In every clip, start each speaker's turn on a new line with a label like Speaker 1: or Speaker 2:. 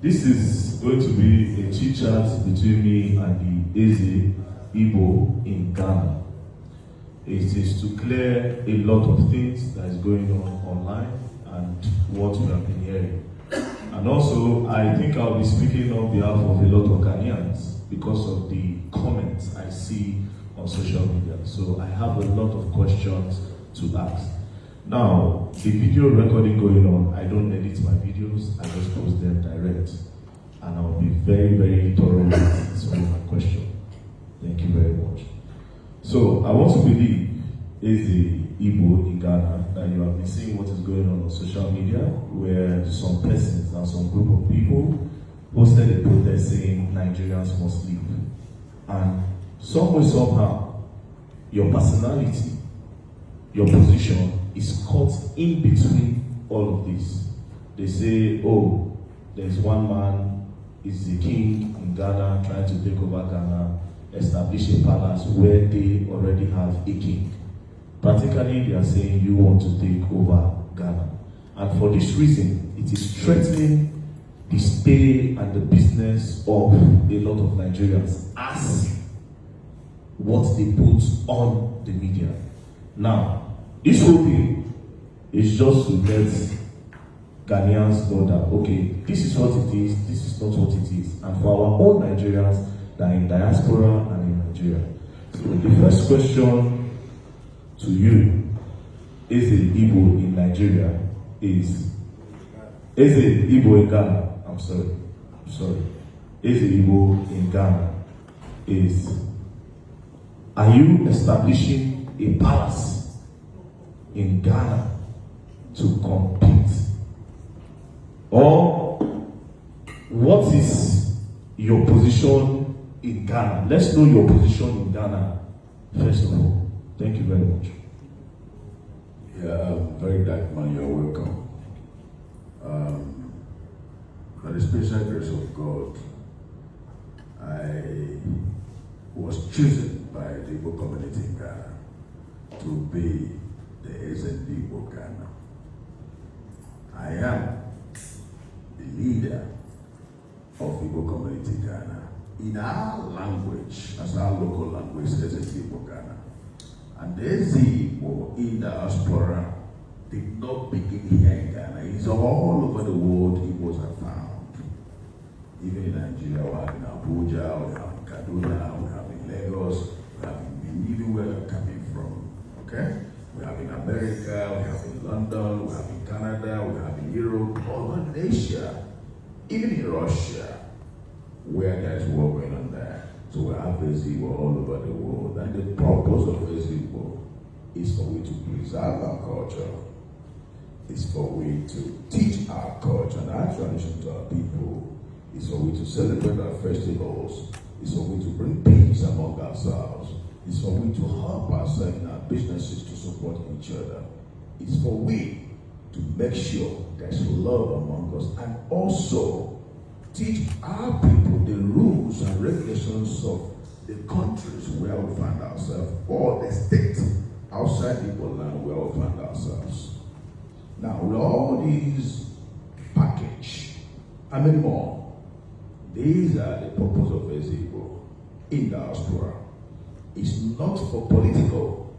Speaker 1: This is going to be a chit chat between me and the EZE IBO in Ghana. It is to clear a lot of things that is going on online and what we have been hearing. And also, I think I'll be speaking on behalf of a lot of Ghanaians because of the comments I see on social media. So I have a lot of questions to ask. Now, the video recording going on, I don't edit my videos, I just post them direct. And I'll be very, very thorough with answering my question. Thank you very much. So, I want to believe EZE IBO in Ghana that you have been seeing what is going on social media, where some persons and some group of people posted a protest saying Nigerians must leave. And some way, somehow, your personality, your position is caught in between all of this. They say, oh, there's one man, is the king in Ghana, trying to take over Ghana, establish a palace where they already have a king. Practically, they are saying you want to take over Ghana. And for this reason, it is threatening the stay and the business of a lot of Nigerians as what they put on the media. Now, this whole thing is just to let Ghanaians know that, okay, this is what it is, this is not what it is. And for our own Nigerians that are in diaspora and in Nigeria. So the first question to you, EZE IBO in Nigeria, is EZE IBO in Ghana, I'm sorry. EZE IBO in Ghana is, are you establishing a palace in Ghana to compete? Or what is your position in Ghana? Let's know your position in Ghana first of all. Thank you very much.
Speaker 2: Yeah, very dark man, you're welcome. By the special grace of God, I was chosen by the Igbo community in Ghana to be the EZE IBO Ghana. I am the leader of Igbo community Ghana in our language, as our local language, EZE IBO Ghana. And the EZE IBO in diaspora did not begin here in Ghana. It's all over the world Igbos are found. Even in Nigeria, we have in Abuja, we have in Kaduna, we have in Lagos, we have in even where they're coming from. Okay? We have in America, we have in London, we have in Canada, we have in Europe, all over Asia, even in Russia, where there's war going on there. So we have EZE IBO all over the world. And the purpose of EZE IBO is for we to preserve our culture. It's for we to teach our culture and our tradition to our people. It's for we to celebrate our festivals. It's for we to bring peace among ourselves. It's for we to help ourselves in our businesses to support each other. It's for we to make sure there's love among us and also teach our people the rules and regulations of the countries where we find ourselves or the state outside Igbo land where we find ourselves. Now, with all these package and many more, these are the purpose of EZE IBO in diaspora. It's not for political.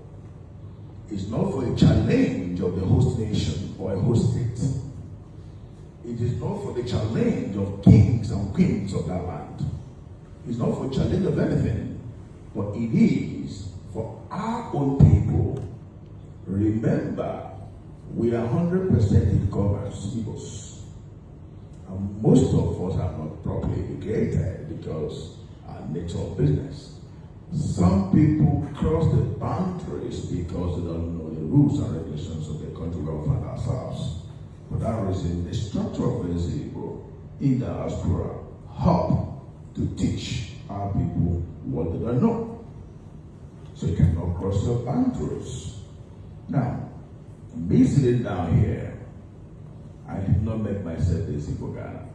Speaker 2: It's not for a challenge of the host nation or a host state. It is not for the challenge of kings and queens of that land. It's not for challenge of anything, but it is for our own people. Remember, we are 100% Igbos, Igbos. And most of us are not properly educated because our nature of business. Some people cross the boundaries because they don't know the rules and regulations of the country where we find ourselves. For that reason, the structure of EZE IBO in diaspora help to teach our people what they don't know. So you cannot cross your boundaries. Now, me sitting down here, I did not make myself EZE IBO Ghana.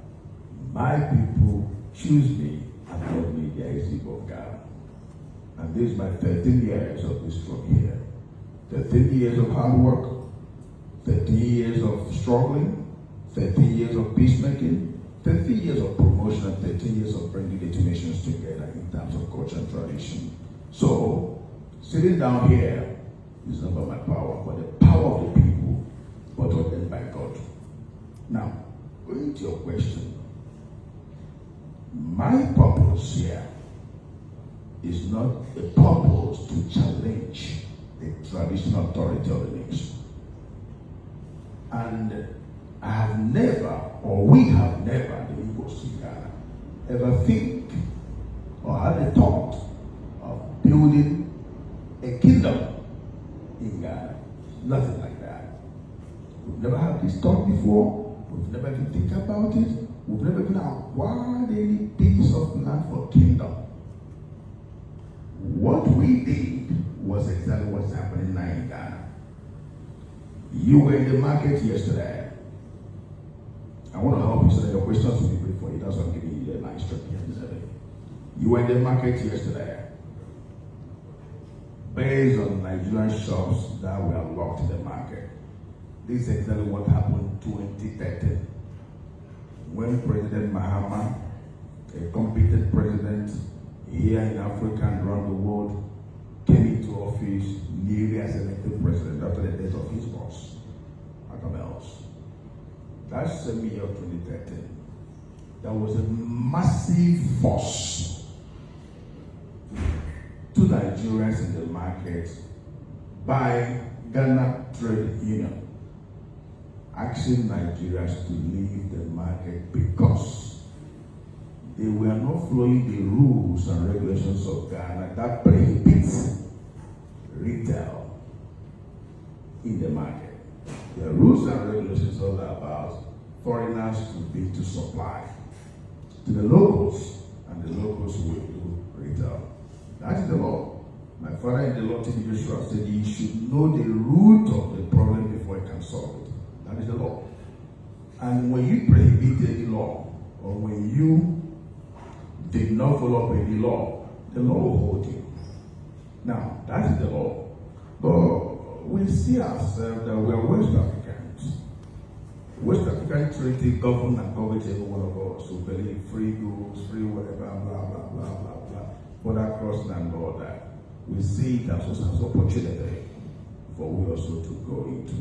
Speaker 2: My people choose me and call me the EZE IBO Ghana. And this is my 13 years of this work here. 13 years of hard work, 13 years of struggling, 13 years of 30 years of promotion and 13 years of bringing the two nations together in terms of culture and tradition. So, sitting down here is not by my power, but the power of the people, but ordained by God. Now, going to your question, my purpose here is not a purpose to challenge the traditional authority of the nation. And I have never, or we have never, the Igbos in Ghana, ever think or had a thought of building a kingdom in Ghana. Nothing like that. We've never had this thought before. We've never even think about it. We've never even acquired any piece of land for kingdom. What we did was exactly what's happening now in Ghana. You were in the market yesterday. I want to help you so that your questions will be brief for you. That's why I'm giving you my instructions today. You were in the market yesterday. Based on Nigerian shops that were locked in the market. This is exactly what happened in 2013. When President Mahama, a competent president here in Africa and around the world, came into office, newly as elected president after the death of his boss, Else. That's the year of 2013. There was a massive force to Nigerians in the market by Ghana Trade Union asking Nigerians to leave the market because they were not following the rules and regulations of Ghana that prohibits retail in the market. The rules and regulations are about foreigners to be to supply to the locals, and the locals will do retail. That is the law. My father in the law, T.D. Joshua, said you should know the root of the problem before you can solve it. That is the law. And when you prohibit any law, or when you did not follow up any law, the law will hold you. Now, that is the law. But we see ourselves that we are West Africans. West African treaty govern and govern every one of us who believe free goods, free whatever, blah, blah, blah, blah, blah. Border crossing and all that. We see it as an opportunity for we also to go into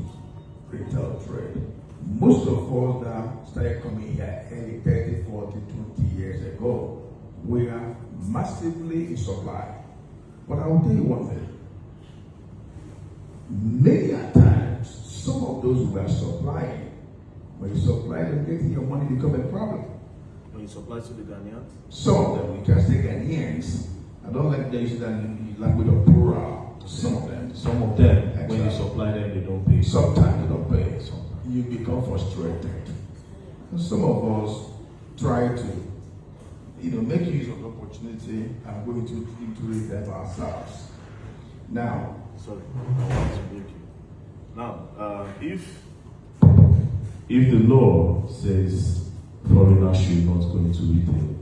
Speaker 2: retail trade. Most of us that started coming here early 30, 40, 20 years ago, we are massively in supply. But I will tell you one thing. Many a times, some of those who are supplying, when you supply them, getting your money become a problem.
Speaker 1: When you supply to the Ghanaians?
Speaker 2: Some of them, we can say Ghanaians. I don't like the use that language of plural. Some of them.
Speaker 1: Some of them, when you supply them, they don't pay.
Speaker 2: Sometimes they don't pay. You become frustrated. And some of us try to, make use of the opportunity and go into retail ourselves. Now,
Speaker 1: sorry, I want to break you. Now, if the law says foreigners should not go into retail,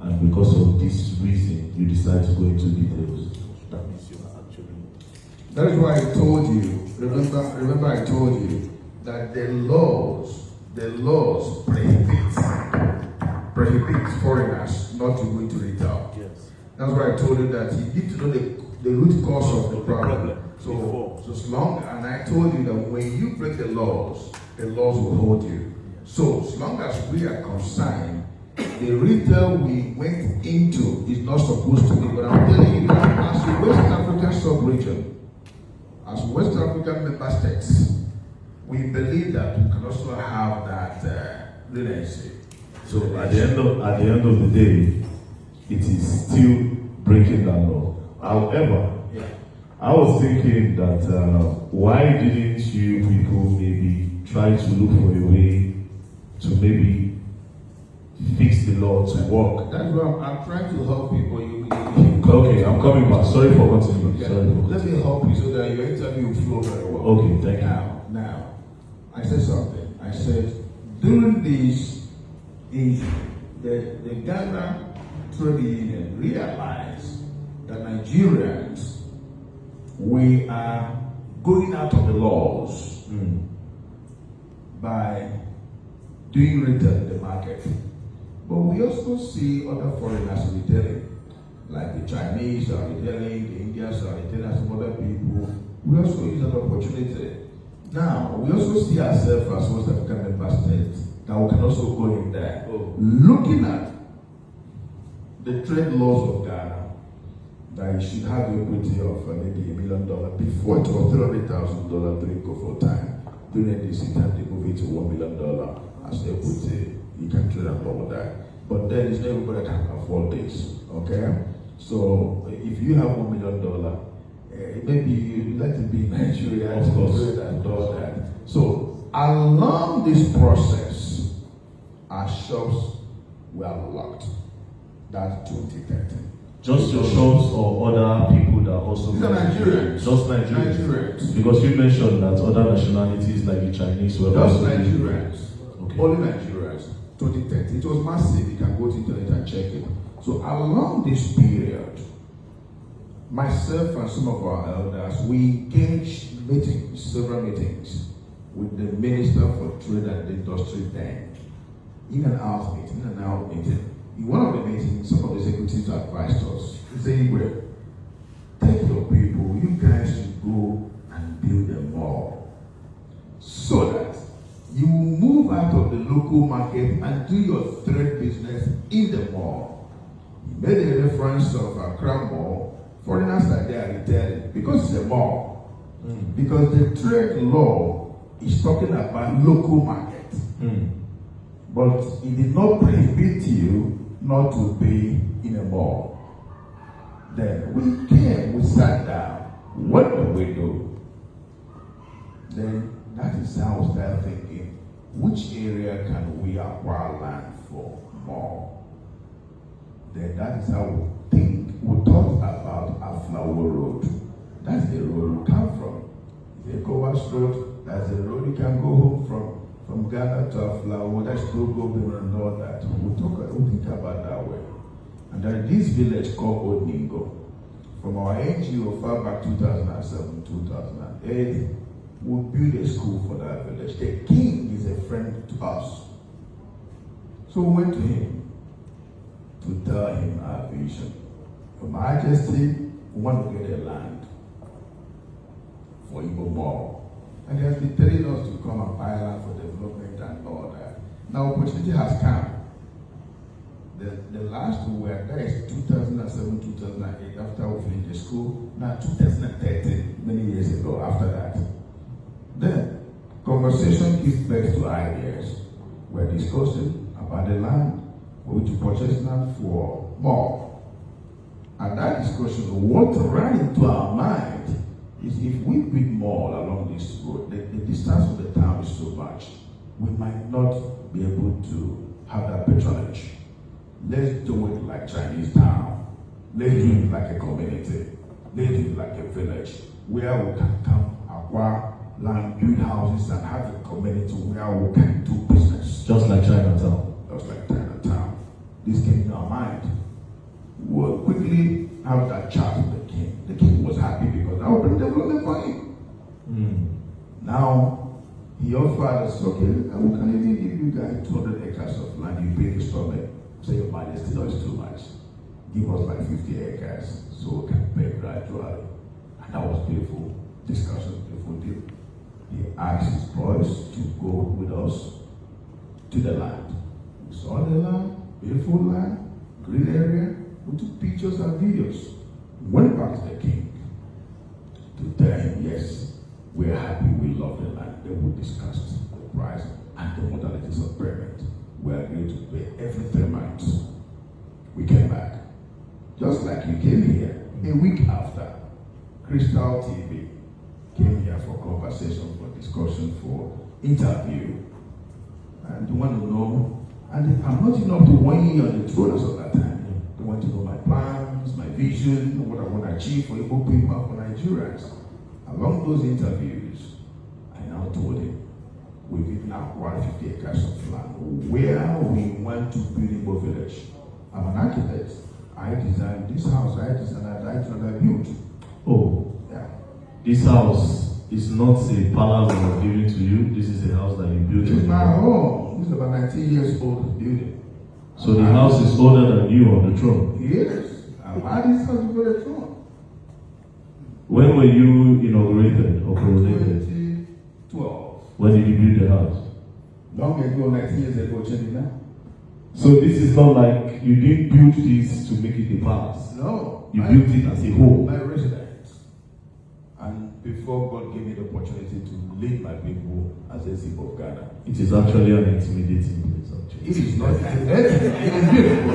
Speaker 1: and because of this reason you decide to go into details, that means you are actually.
Speaker 2: That is why I told you. Remember, I told you that the laws prohibit foreigners not to go into retail.
Speaker 1: Yes.
Speaker 2: That's why I told you that you need to know the root cause of the problem. So as long, and I told you that when you break the laws will hold you. So as long as we are concerned, the retail we went into is not supposed to be. But I'm telling you that as a West African sub-region, as West African member states, we believe that we can also have that relationship.
Speaker 1: So at the end of the day, it is still breaking that law. However, I was thinking that why didn't you people maybe try to look for a way to maybe fix the law to work?
Speaker 2: That's why I'm trying to help people.
Speaker 1: Okay, I'm coming back. Sorry for continuing.
Speaker 2: Yeah. Let me help you so that your interview will flow very well.
Speaker 1: Okay, thank you.
Speaker 2: Now, I said something. I said during this issue, the Ghana Trade Union realized that Nigerians, we are going out of the laws by doing retail in the market. But we also see other foreigners returning, like the Chinese are returning, the Indians are returning, some other people. We also use that opportunity. Now, we also see ourselves as West African member states that we can also go in there. Looking at the trade laws of Ghana, that you should have the equity of maybe $1 million. Before it was $300,000 during COVID time. During this time, they move it to $1 million as equity. You can trade and all of that. But then it's not everybody can afford this. Okay? So if you have $1 million, maybe you'd like to be in Nigeria
Speaker 1: of course,
Speaker 2: and all that. So along this process, our shops were locked. That's 2013.
Speaker 1: Just your shops or other people that also...
Speaker 2: These are Nigerians.
Speaker 1: Just Nigerians. Because you mentioned that other nationalities like the Chinese were
Speaker 2: just
Speaker 1: also...
Speaker 2: Nigerians.
Speaker 1: Okay.
Speaker 2: Only Nigerians. 2013. It was massive. You can go to internet and check it. So along this period, myself and some of our elders, we engaged meetings, several meetings, with the Minister for Trade and Industry then. In and out meeting. In one of the meetings, some of the executives advised us, they said, well, take your people, you guys should go and build a mall so that you will move out of the local market and do your trade business in the mall. He made a reference of Accra Mall. Foreigners are there retailing because it's a mall. Because the trade law is talking about local market. But it did not prohibit you not to be in a mall. Then we sat down. What do we do? Then that is how we started thinking, which area can we acquire land for mall? Then that is how we thought about Aflawo Road. That's the road we come from. The ECOWAS Road, that's the road you can go home from Ghana to Aflawo. That's no go and all that. We think about that way. And then this village called Odningo, from our NGO far back 2007, 2008, we built a school for that village. The king is a friend to us. So we went to him to tell him our vision. Your Majesty, we want to get a land for Igbo Mall. And he has been telling us to come and buy land for development and all that. Now opportunity has come. The last we were there is 2007, 2008, after we finished the school. Now 2013, many years ago after that. Then conversation gives birth to ideas. We're discussing about the land, for which to purchase land for mall. And that discussion, what ran into our mind is if we build mall along this road, the distance from the town is so much, we might not be able to have that patronage. Let's do it like Chinese town. Let's do it like a community. Let's do it like a village where we can come, acquire land, build houses, and have a community where we can do business.
Speaker 1: Just like Chinatown.
Speaker 2: Just like Chinatown. This came in our mind. We'll quickly have that chat with the king. The king was happy because that would bring development for him. Now, he offered us, okay, and we can even give you guys 200 acres of land. You pay the installment. Say, Your Majesty, no, it's too much. Give us like 50 acres so we can pay gradually. And that was beautiful discussion, beautiful deal. He asked his boys to go with us to the land. We saw the land, beautiful land, green area. We took pictures and videos. Went back to the king to tell him, yes, we're happy, we love the land. Then we discussed the price and the modalities of payment. We agreed to pay every 3 months. We came back. Just like you came here, a week after, Crystal TV came here for conversation, for discussion, for interview. And they want to know, and I'm not enough to 1 year on the throne as of that time. They want to know my plans, my vision, what I want to achieve for Igbo people, for Nigerians. Along those interviews, I now told him, we've even acquired 50 acres of land where we want to build Igbo village. I'm an architect. I designed this house, I built.
Speaker 1: Oh,
Speaker 2: yeah.
Speaker 1: This house is not a palace that was given to you. This is a house that you built.
Speaker 2: This is my home. This is about 19 years old building.
Speaker 1: So the house is older than you on the throne.
Speaker 2: Yes, I've had this house before the throne.
Speaker 1: When were you inaugurated or coronated?
Speaker 2: 2012.
Speaker 1: When did you build the house?
Speaker 2: Long ago, 19 years ago, changing now.
Speaker 1: So this is not like you didn't build this to make it a palace.
Speaker 2: No.
Speaker 1: You built it as a home.
Speaker 2: My residence. And before God gave me the opportunity to lead my people as EZE IBO of Ghana.
Speaker 1: It is actually an intimidating place, actually.
Speaker 2: It is not. It is beautiful.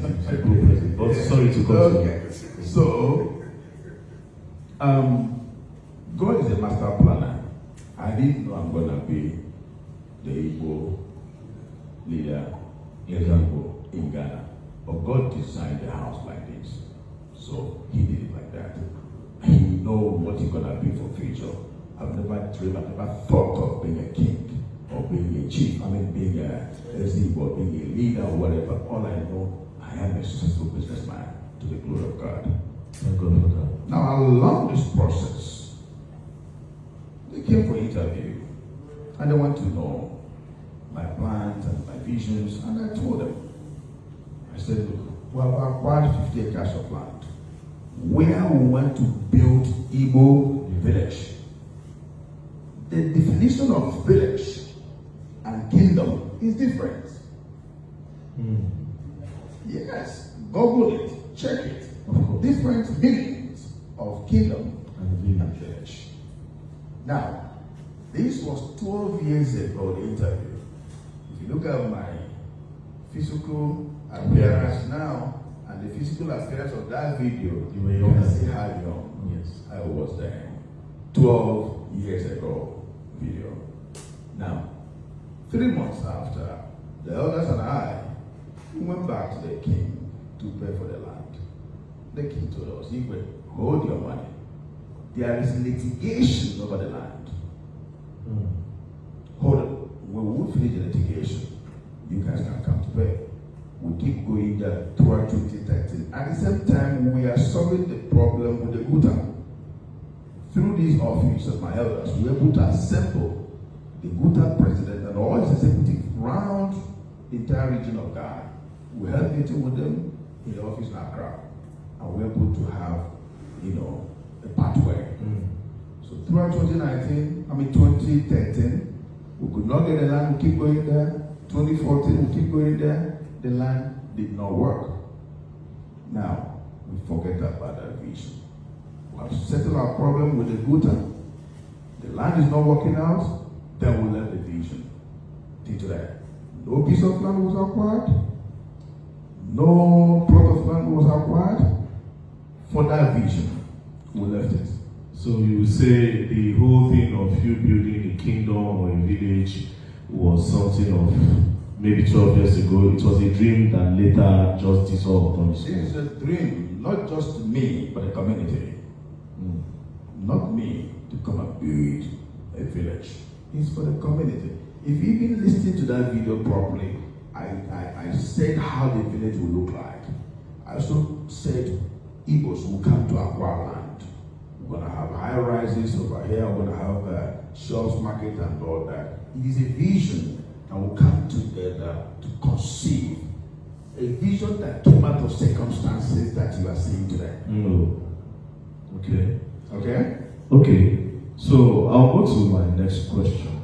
Speaker 1: It's a good place. But sorry to cut you.
Speaker 2: Okay. So, God is a master planner. I didn't know I'm going to be the Igbo leader in Igbo in Ghana. But God designed the house like this. So he did it like that. He knows what he's going to be for future. I've never dreamed, I've never thought of being a king or being a chief. I mean, being a EZE or being a leader or whatever. All I know, I am a successful businessman to the glory of God.
Speaker 1: Thank God for that.
Speaker 2: Now, along this process, they came for interview and they want to know my plans and my visions, and I told them, I said, look, we have acquired 50 acres of land where we want to build Igbo village. The definition of village and kingdom is different. Yes, Google it, check it. Different meanings of kingdom and village. Now, this was 12 years ago, the interview. If you look at my physical appearance now and the physical appearance of that video, you can see how young I was then. 12 years ago video. Now, 3 months after, the elders and I went back to the king to pay for the land. The king told us, Igwe, hold your money. There is litigation over the land. Hold it. When we finish the litigation, you guys can come to pay. We keep going there toward 2013. At the same time, we are solving the problem with the Guta. Through this office of my elders, we are able to assemble the Guta president and all his executives around the entire region of Ghana. We had a meeting with them in the office in Accra, and we are able to have, a pathway. So throughout 2013, we could not get the land, we keep going there. 2014, we keep going there. The land did not work. Now, we forget about that vision. We have settled our problem with the Guta. The land is not working out, then we left the vision. Till today, no piece of land was acquired, no plot of land was acquired. For that vision, we left it.
Speaker 1: So you would say the whole thing of you building a kingdom or a village was something of maybe 12 years ago. It was a dream that later just dissolved on its own.
Speaker 2: This is a dream, not just me, but the community. Not me to come and build a village. It's for the community. If you've been listening to that video properly, I said how the village will look like. I also said Igbos will come to acquire land. We're going to have high rises over here. We're going to have shops, market, and all that. It is a vision that will come together to conceive a vision that came out of circumstances that you are seeing today.
Speaker 1: Okay.
Speaker 2: Okay?
Speaker 1: Okay. So I'll go to my next question.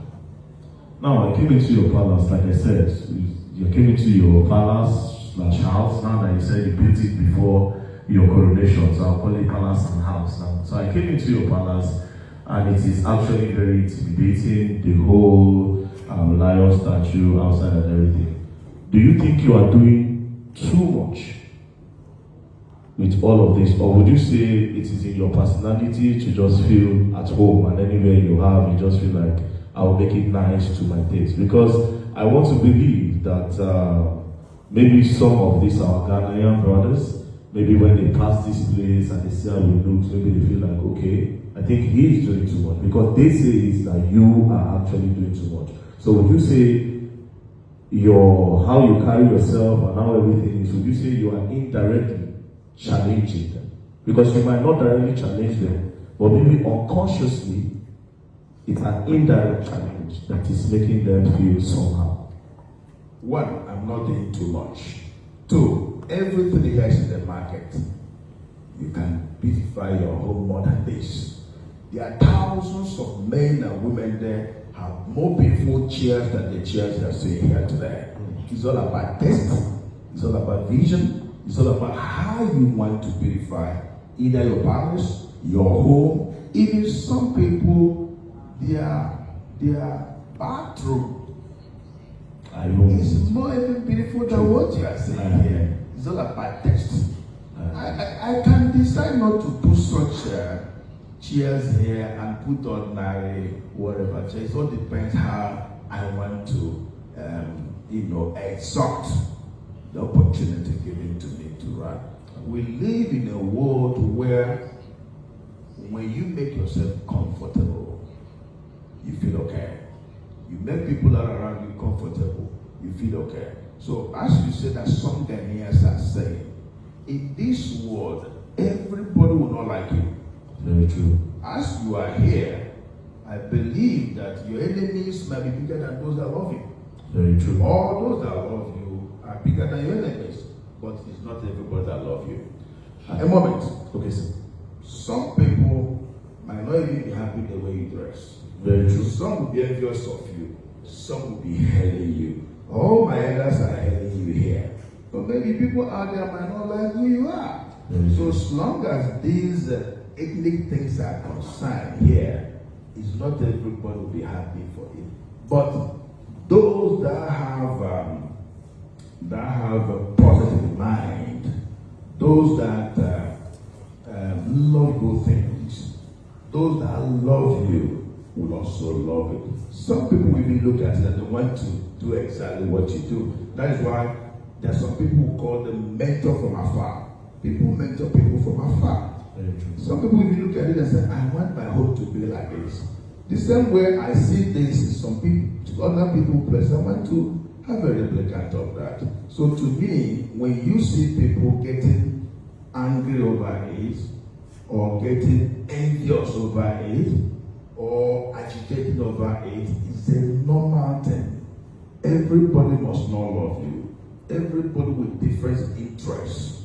Speaker 1: Now I came into your palace, like I said, you came into your palace / house. Now that you said you built it before your coronation, so I'll call it palace and house now. So I came into your palace, and it is actually very intimidating, the whole lion statue outside and everything. Do you think you are doing too much with all of this, or would you say it is in your personality to just feel at home, and anywhere you have, you just feel like, I will make it nice to my taste? Because I want to believe that maybe some of these our Ghanaian brothers, maybe when they pass this place and they see how it looks, maybe they feel like, okay, I think he is doing too much. Because they say it's that you are actually doing too much. So would you say how you carry yourself and how everything is, would you say you are indirectly challenging them? Because you might not directly challenge them, but maybe unconsciously, it's an indirect challenge that is making them feel somehow.
Speaker 2: One, I'm not doing too much. Two, everything here is in the market. You can beautify your home more than this. There are thousands of men and women there have more beautiful chairs than the chairs you are seeing here today. It's all about taste. It's all about vision. It's all about how you want to beautify either your palace, your home, even some people, their bathroom is more even beautiful than what you are seeing here. It's all about taste. I can decide not to put such chairs here and put ordinary whatever chairs. It all depends how I want to, exalt the opportunity given to me to run. We live in a world where when you make yourself comfortable, you feel okay. You make people around you comfortable, you feel okay. So as you say that some Ghanaians are saying, in this world, everybody will not like you.
Speaker 1: Very true.
Speaker 2: As you are here, I believe that your enemies might be bigger than those that love you.
Speaker 1: Very true.
Speaker 2: All those that love you are bigger than your enemies, but it's not everybody that love you. A moment.
Speaker 1: Okay, sir.
Speaker 2: Some people might not even be happy the way you dress.
Speaker 1: Very true.
Speaker 2: Some will be envious of you. Some will be hailing you. All my elders are hailing you here. But maybe people out there might not like who you are. So as long as these ethnic things are concerned here, it's not everybody will be happy for it. But those that have a positive mind, those that love good things, those that love you will also love it. Some people will even look at it and they want to do exactly what you do. That is why there are some people who call them mentor from afar. People mentor people from afar. Some people will look at it and say, I want my home to be like this. The same way I see this in some people, other people place, I want to have a replicant of that. So to me, when you see people getting angry over it, or getting envious over it, or agitated over it, it's a normal thing. Everybody must not love you. Everybody with different interests.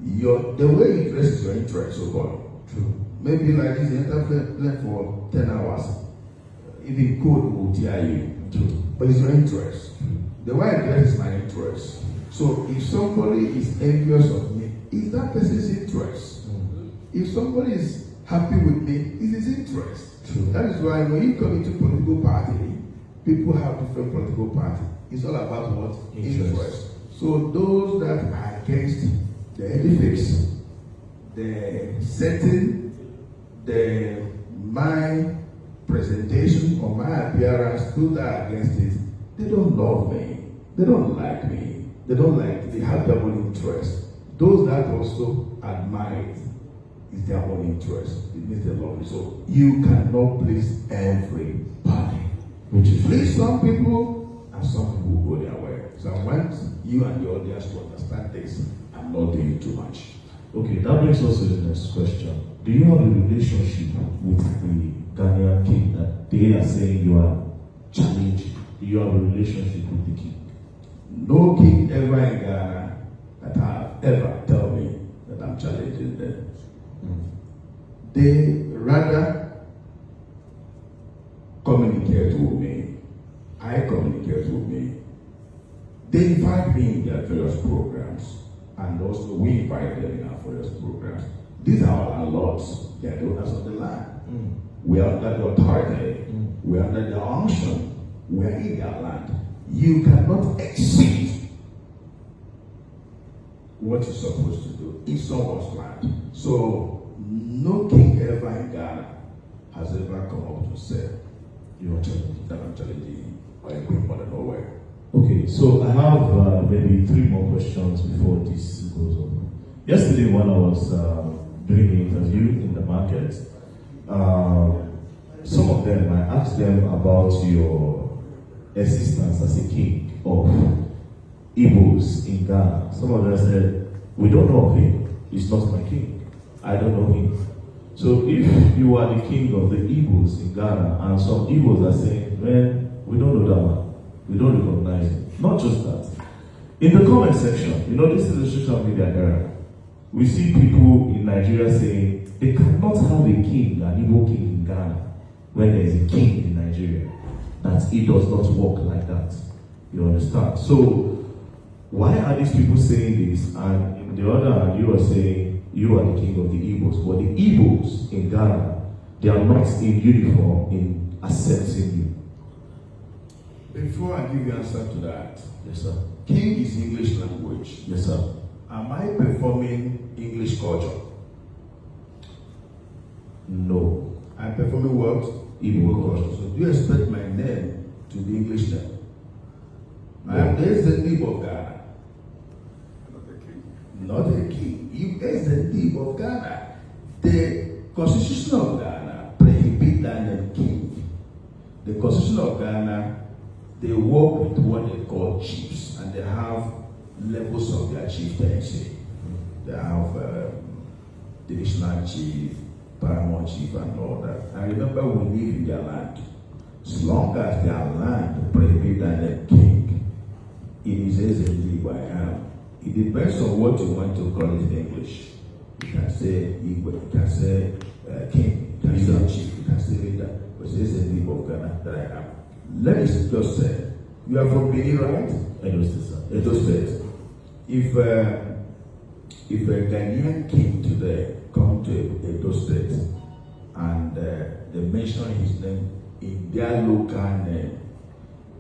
Speaker 2: The way you dress is your interest, oh boy. True. Maybe like this, you enter play for 10 hours. Even code will tear you. True. But it's your interest. The way I dress is my interest. So if somebody is envious of me, it's that person's interest. If somebody is happy with me, it's his interest.
Speaker 1: True.
Speaker 2: That is why when you come into political party, people have different political parties. It's all about what? Interest. So those that are against the edifice, the setting, my presentation or my appearance, those that are against it, they don't love me. They don't like me. They have their own interest. Those that also admire it, is their own interest. It means they love you. So you cannot please everybody. Please some people, and some people will go their way. So I want you and the audience to understand this. I'm not doing too much.
Speaker 1: Okay, that brings us to the next question. Do you have a relationship with the Ghanaian king that they are saying you are challenging? Do you have a relationship with the king?
Speaker 2: No king ever in Ghana that have ever tell me that I'm challenging them. They rather communicate with me. I communicate with me. They invite me in their various programs, and also we invite them in our various programs. These are our lords. They are the owners of the land. We are under the authority. We are under the unction. We are in their land. You cannot exceed what you're supposed to do in someone's land. So no king ever in Ghana has ever come up to say, you are challenging that I'm challenging or a quick mother nowhere.
Speaker 1: Okay, so I have maybe 3 more questions before this goes on. Yesterday when I was doing the interview in the market, some of them, I asked them about your existence as a king of Igbos in Ghana. Some of them said, we don't know of him. He's not my king. I don't know him. So if you are the king of the Igbos in Ghana, and some Igbos are saying, man, we don't know that man. We don't recognize it. Not just that. In the comment section, this is a social media era. We see people in Nigeria saying they cannot have a king, an Igbo king in Ghana, when there is a king in Nigeria. That it does not work like that. You understand? So, why are these people saying this? And in the other hand, you are saying you are the king of the Igbos. But the Igbos in Ghana, they are not in uniform in accepting you.
Speaker 2: Before I give you answer to that,
Speaker 1: Yes, sir.
Speaker 2: king is English language.
Speaker 1: Yes, sir.
Speaker 2: Am I performing English culture?
Speaker 1: No.
Speaker 2: I'm performing what?
Speaker 1: Igbo culture.
Speaker 2: So do you expect my name to be English name? I am the EZE IBO of Ghana. Not a king. You EZE IBO of Ghana. The Constitution of Ghana prohibits that name king. The Constitution of Ghana, they work with what they call chiefs, and they have levels of their chieftaincy. They have divisional chief, paramount chief, and all that. And remember, we live in their land. As long as their land prohibits that name king, it is EZE IBO I am. It depends on what you want to call it in English. You can say Igbo, you can say king, you can say chief, you can say leader. But it's EZE IBO of Ghana that I am. Let me just say, you are from Benin, right?
Speaker 1: Edo State, sir.
Speaker 2: Edo State. If a Ghanaian king today come to Edo State and they mention his name in their local name,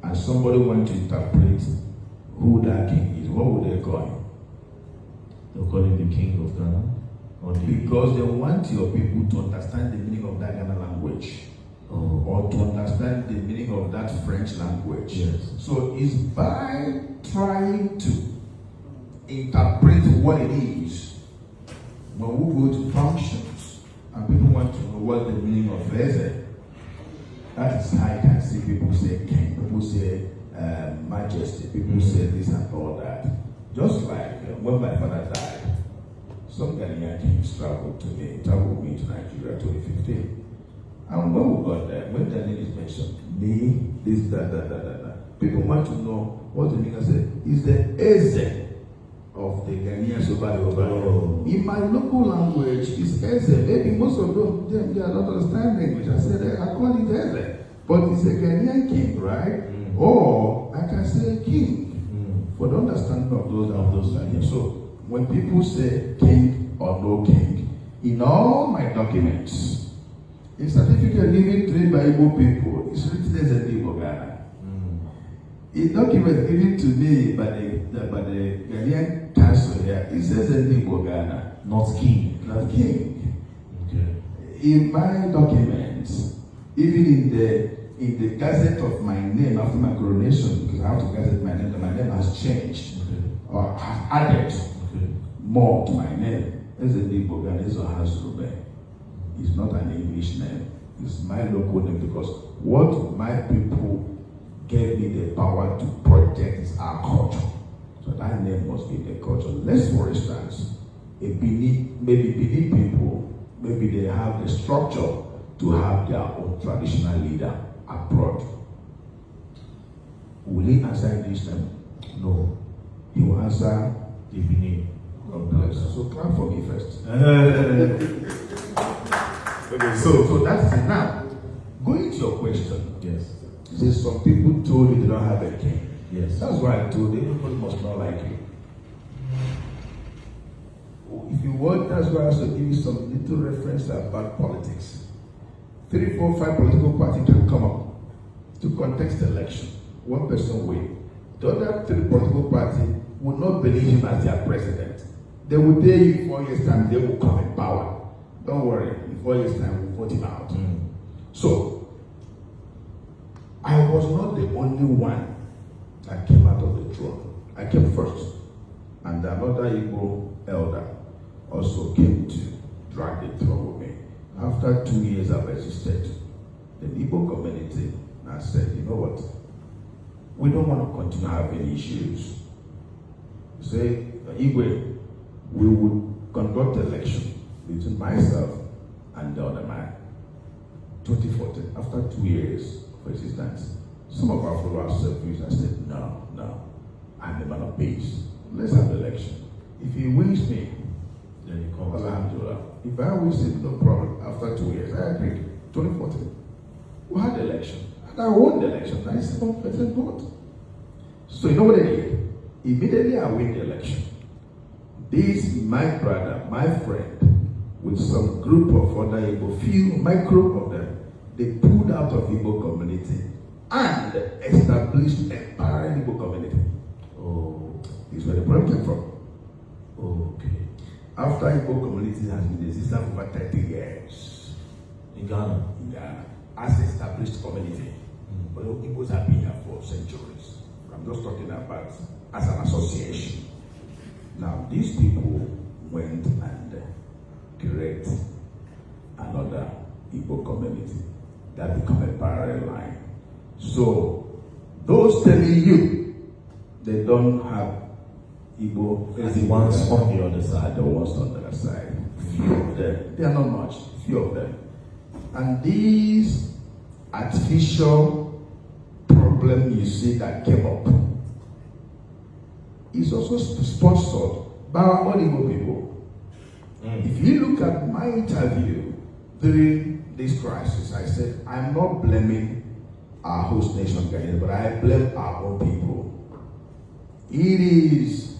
Speaker 2: and somebody want to interpret who that king is, what would they call him?
Speaker 1: They'll call him the king of Ghana.
Speaker 2: Because they want your people to understand the meaning of that Ghana language. Or to understand the meaning of that French language.
Speaker 1: Yes.
Speaker 2: So it's by trying to interpret what it is when we go to functions and people want to know what the meaning of EZE. That is how you can see people say king, people say majesty, people say this and all that. Just like when my father died, some Ghanaian kings traveled with me to Nigeria 2015. And when we got there, when the name is mentioned, me, this, that, people want to know what the nigga said. Is the EZE of the Ghanaians over there. In my local language, it's EZE. Maybe most of them they are not understanding English. I said, I call it EZE. But it's a Ghanaian king, right? Or I can say king. For the understanding of those Ghanaians. So when people say king or no king, in all my documents, a certificate given to me by Igbo people is written as EZE IBO Ghana. A document given to me by the Ghanaian council here is EZE IBO Ghana.
Speaker 1: Not king.
Speaker 2: Not king.
Speaker 1: Okay.
Speaker 2: In my documents, even in the gazette of my name after my coronation, because I have to gazette my name has changed.
Speaker 1: Okay.
Speaker 2: Or have added more to my name. EZE IBO Ghana is Ruben. It's not an English name. It's my local name because what my people gave me the power to project is our culture. So that name must be the culture. Let's, for instance, maybe Benin people, maybe they have the structure to have their own traditional leader abroad. Will he answer English name? No. He will answer the Benin. God bless. So clap for me first. Okay, so that is it. Now, going to your question.
Speaker 1: Yes.
Speaker 2: Say some people told you they don't have a king.
Speaker 1: Yes.
Speaker 2: That's why I told you everybody must not like you. If you want, that's why I also give you some little reference about politics. 3, 4, 5 political parties can come up to contest the election. One person win. The other 3 political parties will not believe him as their president. They will tell you 4 years' time they will come in power. Don't worry, in 4 years' time we'll vote him out. So, I was not the only one that came out of the throne. I came first. And another Igbo elder also came to drag the throne with me. After 2 years I've existed, the Igbo community has said, you know what? We don't want to continue having issues. Say, Igwe, we would conduct election between myself and the other man. 2014, after 2 years of existence, Some of our followers refused. I said, no, I'm a man of peace. Let's have the election. If he wins me,
Speaker 1: Then he comes.
Speaker 2: Alhamdulillah. If I win him, no problem. After 2 years, I agreed. 2014. We had the election. And I won the election. 97% vote. So you know what I did? Immediately I win the election. This, my brother, my friend, with some group of other Igbo, my group of them, they pulled out of Igbo community and established a parallel Igbo community.
Speaker 1: Oh,
Speaker 2: This is where the problem came from.
Speaker 1: okay.
Speaker 2: After Igbo community has been existing for over 30 years
Speaker 1: In Ghana.
Speaker 2: in Ghana, as established community, but the Igbos have been here for centuries. I'm just talking about as an association. Now, these people went and created another Igbo community that become a parallel line. So, those telling you they don't have Igbo
Speaker 1: It's the ones on the other
Speaker 2: are
Speaker 1: side.
Speaker 2: the ones on the other side. Few of them, they are not much, few of them. And these artificial problem you see that came up is also sponsored by our own Igbo people. If you look at my interview during this crisis, I said, I'm not blaming our host nation Ghana, but I blame our own people. It is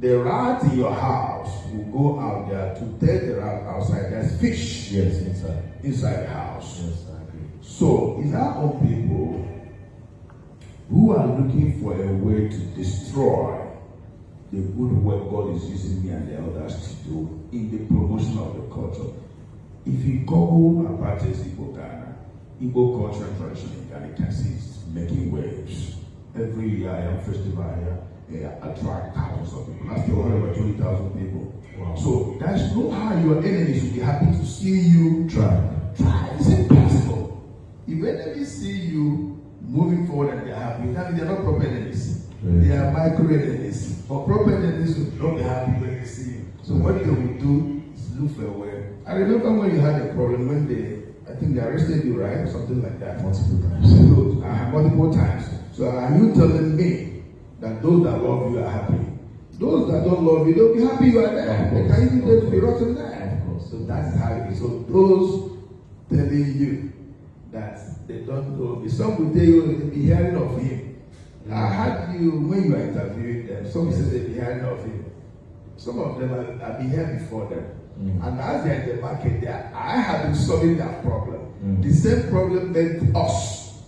Speaker 2: the rat in your house will go out there to tell the rat outside there's fish
Speaker 1: Yes, inside.
Speaker 2: inside the house.
Speaker 1: Yes, I agree.
Speaker 2: So it's our own people who are looking for a way to destroy the good work God is using me and the others to do in the promotion of the culture. If you Google about Igbo Ghana, Igbo culture and tradition in Ghana, you can see it's making waves. Every year, I have festival here, attract thousands of people. Last year, we had over 20,000 people.
Speaker 1: Wow.
Speaker 2: So there's no how your enemies will be happy to see you
Speaker 1: Try.
Speaker 2: try. It's impossible. If enemies see you moving forward and they're happy, that means they're not proper enemies.
Speaker 1: Right.
Speaker 2: They are micro enemies. But proper enemies will not be happy when they see you. So what they will do is look for a way. I remember when you had a problem when I think they arrested you, right? Something like that.
Speaker 1: Multiple times.
Speaker 2: Multiple times. So are you telling me that those that love you are happy? Those that don't love you, they'll be happy you are there. They can even get to be rotten there.
Speaker 1: Of course.
Speaker 2: So that's how it is. So those telling you that they don't know, some will tell you they'll be hearing of him. I had you, when you were interviewing them, some said they'll be hearing of him. Some of them have been here before them. And as they're in the market there, I have been solving that problem. The same problem made us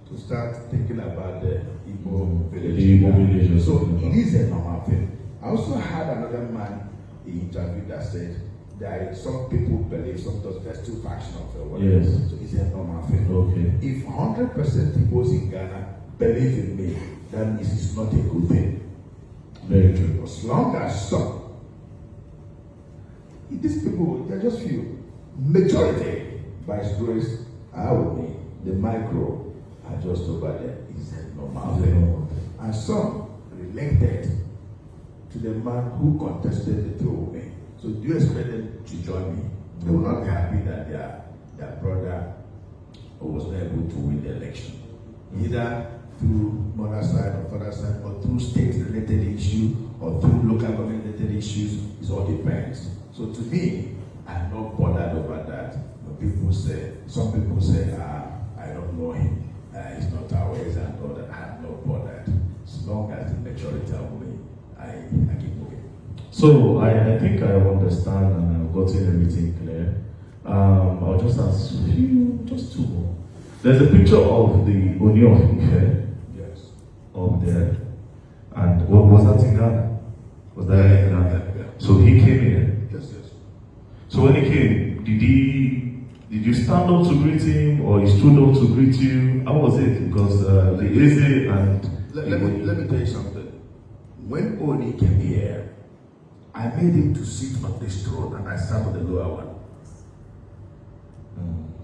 Speaker 2: to start thinking about the Igbo village.
Speaker 1: The Igbo village.
Speaker 2: So it is a normal thing. I also had another man in interview that said that some people believe sometimes there's two factions of the world.
Speaker 1: Yes.
Speaker 2: So it's a normal thing.
Speaker 1: Okay.
Speaker 2: If 100% people in Ghana believe in me, that means it's not a good thing.
Speaker 1: Very true.
Speaker 2: As long as some, these people, they're just few. Majority, by His grace, are with me. The micro are just over there. It's a normal thing. And some related to the man who contested the throne with me. So do you expect them to join me? They will not be happy that their brother was not able to win the election. Either through mother side or father side, or through state-related issue, or through local government-related issues. It all depends. So to me, I'm not bothered over that. But some people say, I don't know him. He's not our ways and all that. I'm not bothered. As long as the majority of me, I keep moving.
Speaker 1: So I think I understand and I've gotten everything clear. I'll just ask just two more. There's a picture of the Oni of Ife
Speaker 2: Yes.
Speaker 1: up there. And what was that in Ghana? Was that in Ghana?
Speaker 2: Yeah.
Speaker 1: So he came in.
Speaker 2: Yes.
Speaker 1: So when he came, did you stand up to greet him or he stood up to greet you? How was it? Because the EZE and
Speaker 2: let me tell you something. When Oni came here, I made him to sit on this throne and I sat on the lower one.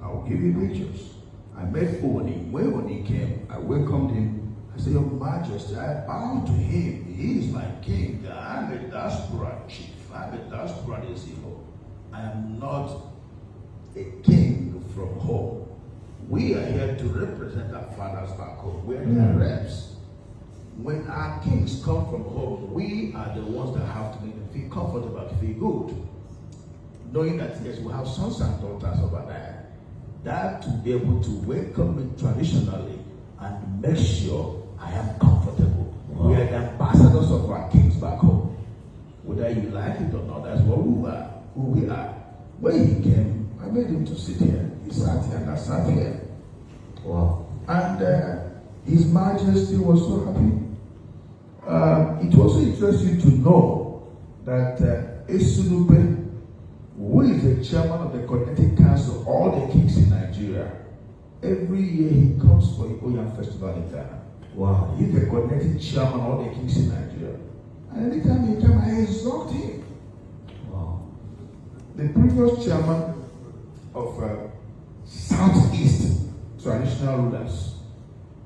Speaker 2: I'll give you pictures. I met Oni. When Oni came, I welcomed him. I said, Your Majesty, I bow to him. He is my king. I'm a diaspora chief. I'm a diaspora Ezebo. I am not a king from home. We are here to represent our fathers back home. We are their reps. When our kings come from home, we are the ones that have to make them feel comfortable, feel good. Knowing that yes, we have sons and daughters over there. That to be able to welcome me traditionally and make sure I am comfortable. Wow. We are the ambassadors of our kings back home. Whether you like it or not, that's what we are, who we are. When he came, I made him to sit here. He sat here and I sat here. Wow. And His Majesty was so happy. It also interests you to know that Esunube, who is the chairman of the Connecting Council of all the kings in Nigeria, every year he comes for the Oyan Festival in Ghana. Wow. He's the Connecting chairman of all the kings in Nigeria. And anytime he comes, I exalt him. Wow. The previous chairman of Southeast traditional rulers,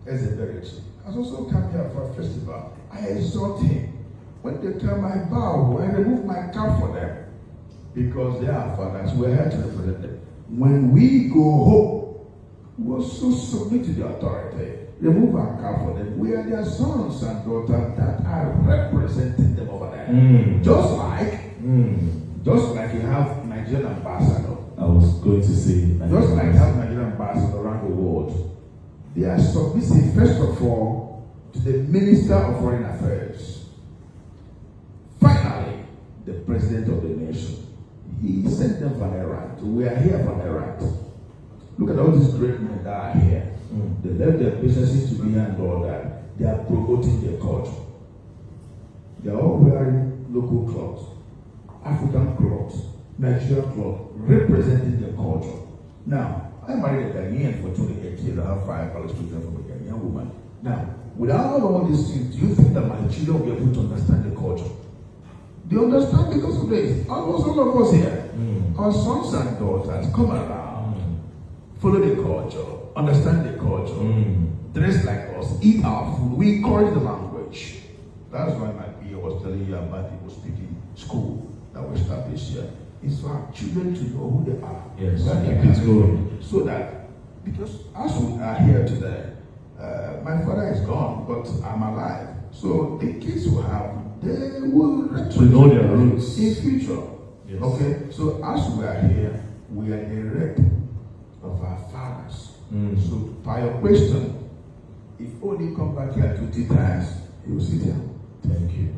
Speaker 2: EZE has also come here for a festival. I exalt him. When they come, I bow. I remove my cap for them. Because they are fathers. We're here to represent them. When we go home, we also submit to the authority. Remove our cap for them. We are their sons and daughters that are representing them over there. Just like you have Nigerian ambassador.
Speaker 1: I was going to say.
Speaker 2: Just like you have Nigerian ambassador around the world. They are submissive, first of all, to the Minister of Foreign Affairs. Finally, the President of the nation. He sent them for an errand. We are here for an errand. Look at all these great men that are here. They left their businesses to be here and all that. They are promoting their culture. They are all wearing local clothes, African clothes, Nigerian clothes, representing their culture. Now, I married a Ghanaian for 28 years. I have 5 college children from a Ghanaian woman. Now, without all these things, do you think that my children will be able to understand the culture? They understand because of this. Almost all of us here, our sons and daughters come around, follow the culture, understand the culture, dress like us, eat our food. We encourage the language. That's why my PA was telling you about the speaking school that we established here. It's for our children to know who they are.
Speaker 1: Yes,
Speaker 2: it's good. So that, because as we are here today, my father is gone, but I'm alive. So the kids will have, they will
Speaker 1: know their roots
Speaker 2: in future.
Speaker 1: Yes.
Speaker 2: Okay, so as we are here, we are the rep of our fathers. So by your question, if only come back here 20 times, you will sit here.
Speaker 1: Thank you.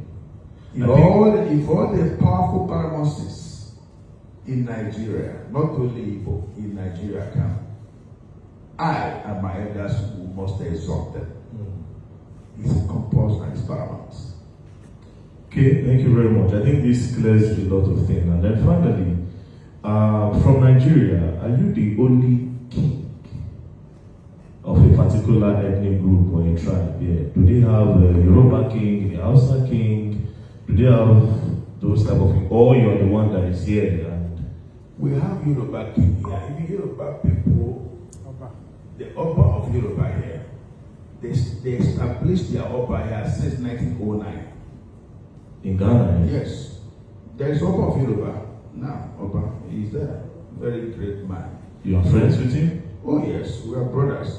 Speaker 2: If all the powerful paramours in Nigeria, not only Igbo, in Nigeria come, I and my elders must exalt them. It's a compulsory paramount.
Speaker 1: Okay, thank you very much. I think this clears a lot of things. And then finally, from Nigeria, are you the only king of a particular ethnic group or a tribe here? Do they have a Yoruba king, the Hausa king? Do they have those type of things? Or you're the one that is here? And
Speaker 2: we have Yoruba king here. If you Yoruba people, the Oba of Yoruba here, they established their Oba here since 1909.
Speaker 1: In Ghana?
Speaker 2: Yes. There is Oba of Yoruba. Now, Oba is there. Very great man.
Speaker 1: You are friends with him?
Speaker 2: Oh yes, we are brothers.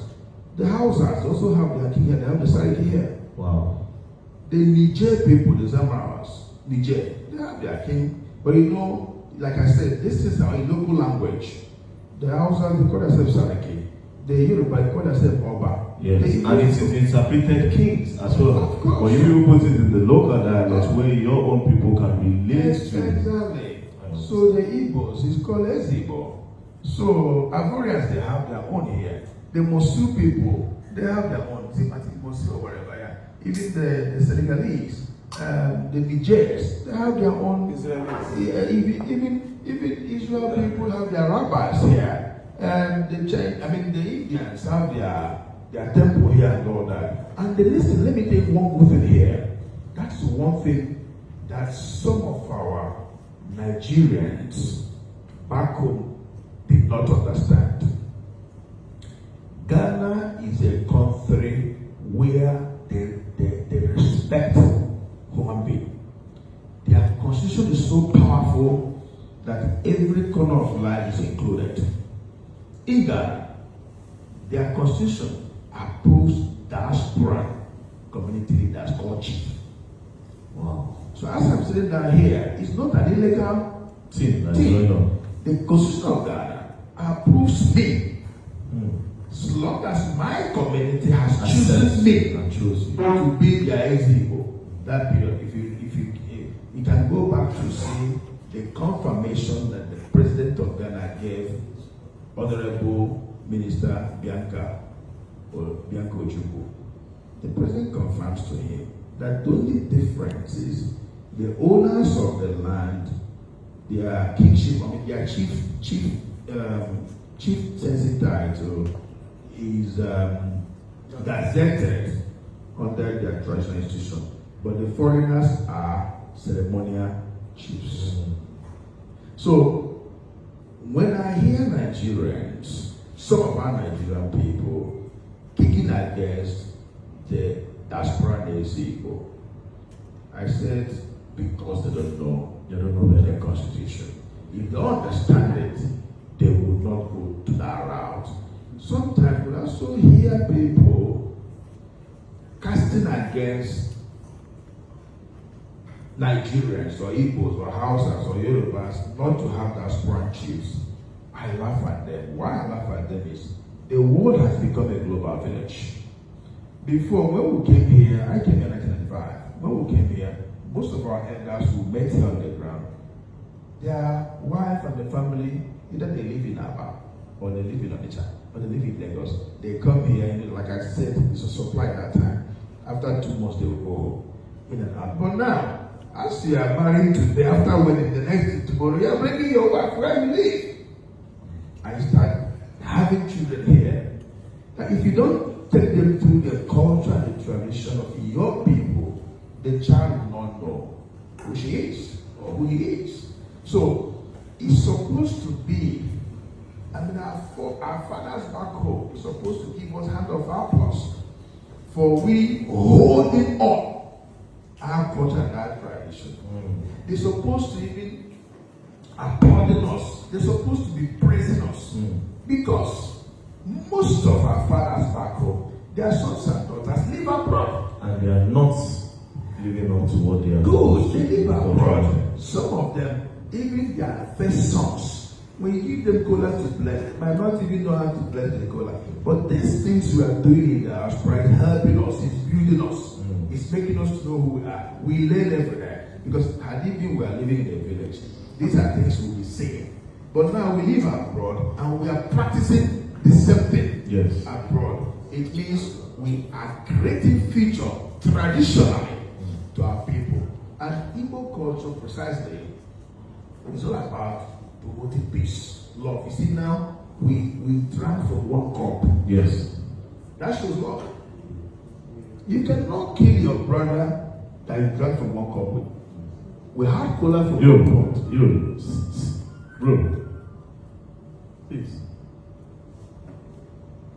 Speaker 2: The Hausas also have their king here. They have the Sariki here.
Speaker 1: Wow.
Speaker 2: The Niger people, the Zamaras, Niger, they have their king. But you know, like I said, this is our local language. The Hausas, they call themselves Sariki. The Yoruba, they call themselves Oba.
Speaker 1: Yes, and it is interpreted kings as well.
Speaker 2: Of course.
Speaker 1: But if you put it in the local dialect where your own people can relate to.
Speaker 2: Exactly. So the Igbos is called EZE Ibo. So Ivorians, they have their own here. The Mosul people, they have their own. Mosul or whatever. Yeah. Even the Senegalese, the Nigerians, they have their own. Yeah, even Israel people have their rabbis here. And the Indians have their temple here and all that. And listen, let me take one good thing here. That's one thing that some of our Nigerians back home did not understand. Ghana is a country where they respect human being. Their constitution is so powerful that every corner of life is included. In Ghana, their constitution approves diaspora community leaders called chief.
Speaker 1: Wow.
Speaker 2: So as I'm sitting down here, it's not an illegal
Speaker 1: Thing that's going on.
Speaker 2: The Constitution of Ghana approves me
Speaker 1: Hmm.
Speaker 2: as long as my community has chosen me
Speaker 1: And chose you.
Speaker 2: to be their EZE IBO. That period, if you can go back to see the confirmation that the President of Ghana gave Honorable Minister Bianca Ojukwu. The President confirms to him that the only difference is the owners of the land, their kingship, their chief census title is gazetted under their traditional institution, but the foreigners are ceremonial chiefs. So when I hear Nigerians, some of our Nigerian people kicking against the diaspora EZE IBO, I said because they don't know the constitution. If they understand it, they would not go to that route. Sometimes we also hear people casting against Nigerians or Igbos or Hausas or Yorubas not to have diaspora chiefs. I laugh at them. Why I laugh at them is the world has become a global village. Before, when we came here, I came here in 1995. When we came here, most of our elders who met here on the ground, their wife and the family, either they live in Aba or they live in Onitsha or they live in Lagos. They come here, and like I said, it's a supply at that time. After 2 months, they will go home in and out. But now, as you are married today, after wedding, the next day, tomorrow, you are bringing your wife where you live. I start having children here. Now, if you don't take them through the culture and the tradition of your people, the child will not know who she is or who he is. So it's supposed to be, our fathers back home is supposed to give us hand of applause for we holding on our culture and our tradition. They're supposed to even applaud us. They're supposed to be praising us because most of our fathers back home, their sons and daughters live abroad.
Speaker 1: And they are not living up to what they are
Speaker 2: Good, they live abroad. Some of them, even their first sons, when you give them cola to bless, might not even know how to bless the cola. But these things we are doing in the diaspora is helping us, it's building us, it's making us know who we are. We learn every day. Because had it been we are living in a village, these are things we'll be saying. But now we live abroad and we are practicing the same thing abroad. It means we are creating future traditionally to our people. And Igbo culture precisely is all about promoting peace, love. You see now, we drank from one cup.
Speaker 1: Yes.
Speaker 2: That shows love. You cannot kill your brother that you drank from one cup with. We had cola from one pot.
Speaker 1: Bro. Please.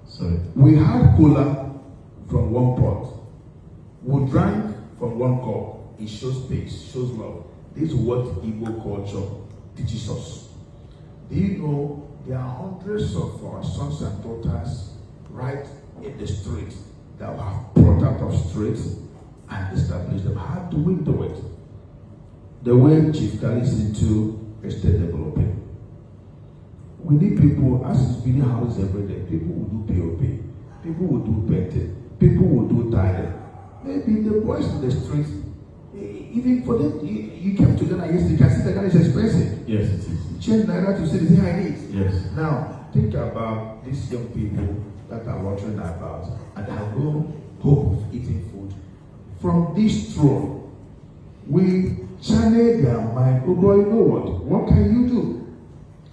Speaker 1: Sorry.
Speaker 2: We had cola from one pot. We drank from one cup. It shows peace, shows love. This is what Igbo culture teaches us. Do you know there are hundreds of our sons and daughters right in the street that we have brought out of streets and established them? How do we do it? The way Chief carries into estate developing. We need people, as it's building houses every day, people will do POP, people will do painting, people will do tiling. Maybe the boys in the streets, even for them, you came to Ghana yesterday, you can see the Ghana is expensive.
Speaker 1: Yes, it is.
Speaker 2: Change Naira to see the thing I need.
Speaker 1: Yes.
Speaker 2: Now, think about these young people that are watching about and have no hope of eating food. From this throne, we channel their mind. Oh boy, you know what can you do?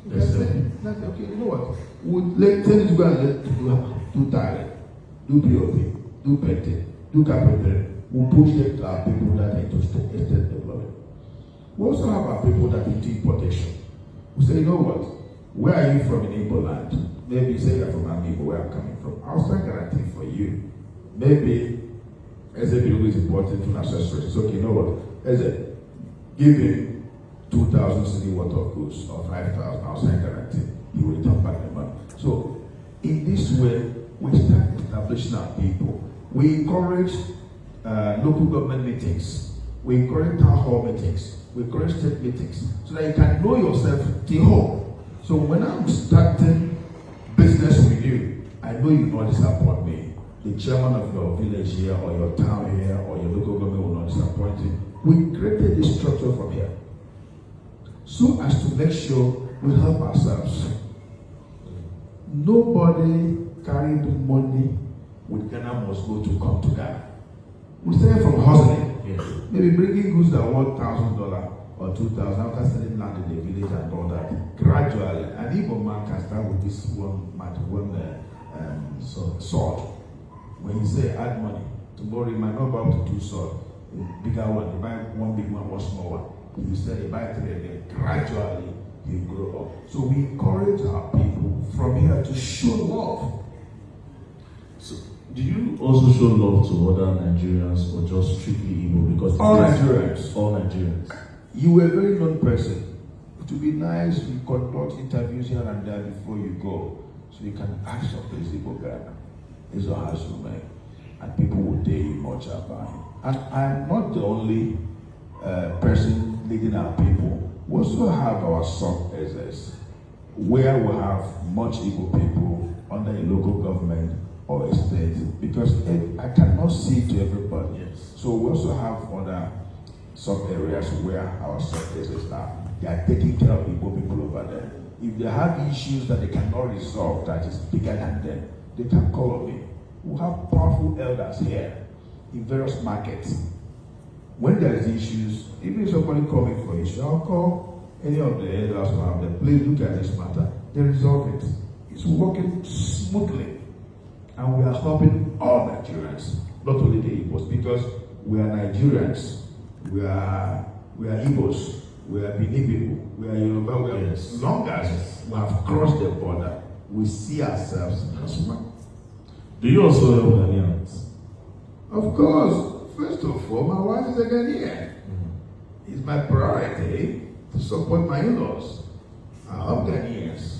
Speaker 1: Yes, sir.
Speaker 2: Okay, you know what? We'll tell you to go and do tiling, do POP, do painting, do carpentry. We'll push them to our people that are into estate development. We also have our people that are into importation. We say, you know what? Where are you from in Igbo land? Maybe you say you're from Amibo, where I'm coming from. I'll start guarantee for you. Maybe EZE IBO is importing from accessories. So, okay, you know what? EZE, give him 2,000 cedi worth of goods or 5,000. I'll sign guarantee. He will return back the money. So, in this way, we start establishing our people. We encourage local government meetings. We encourage town hall meetings. We encourage state meetings so that you can know yourself the whole. So when I'm starting business with you, I know you will not disappoint me. The chairman of your village here or your town here or your local government will not disappoint you. We created this structure from here so as to make sure we help ourselves. Nobody carried money with Ghana must go to come to Ghana. We started from hustling.
Speaker 1: Yes.
Speaker 2: Maybe bringing goods that worth $1,000 or $2,000 after selling land in the village and all that. Gradually, an Igbo man can start with this one sword. When you say add money, tomorrow you might not buy up to 2 swords. A bigger one, you buy one big one small one. If you sell, you buy 3 again. Gradually, you grow up. So we encourage our people from here to show love.
Speaker 1: So, do you also show love to other Nigerians or just strictly Igbo? Because
Speaker 2: All Nigerians.
Speaker 1: All Nigerians.
Speaker 2: You were a very known person. It would be nice you conduct interviews here and there before you go, so you can ask some place Igbo Ghana. Is your house remain, and people will tell you much about him. And I'm not the only person leading our people. We also have our sub-EZEs, where we have much Igbo people under a local government or a state, because I cannot see to everybody.
Speaker 1: Yes.
Speaker 2: So we also have other sub-areas where our sub-EZEs are. They are taking care of Igbo people over there. If they have issues that they cannot resolve that is bigger than them, they can call on me. We have powerful elders here in various markets. When there is issues, even if somebody calling for issue, I'll call any of the elders who have them. Please look at this matter. They resolve it. It's working smoothly. And we are helping all Nigerians, not only the Igbos, because we are Nigerians. We are Igbos. We are Benin people. We are Yoruba. We are, as long as we have crossed the border, we see ourselves as one.
Speaker 1: Do you also help Ghanaians?
Speaker 2: Of course. First of all, my wife is a Ghanaian. It's my priority to support my in-laws. I help Ghanaians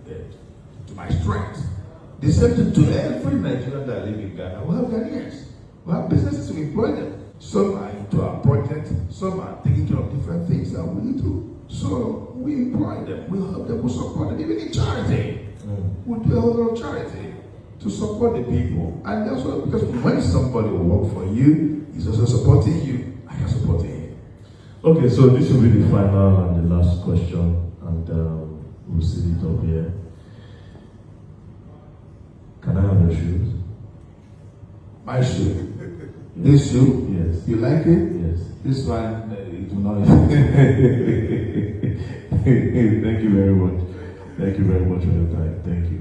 Speaker 2: to my strength. The same thing to every Nigerian that live in Ghana. We have Ghanaians. We have businesses to employ them. Some are into our project. Some are taking care of different things that we need to. So we employ them. We help them. We support them. Even in charity. We do a whole lot of charity to support the people. And also because when somebody will work for you, he's also supporting you. I am supporting him.
Speaker 1: Okay, so this will be the final and the last question, and we'll see it up here. Can I have your shoes?
Speaker 2: My shoe. This shoe?
Speaker 1: Yes.
Speaker 2: You like it?
Speaker 1: Yes.
Speaker 2: This one, it will not.
Speaker 1: Thank you very much. Thank you very much for your time. Thank you.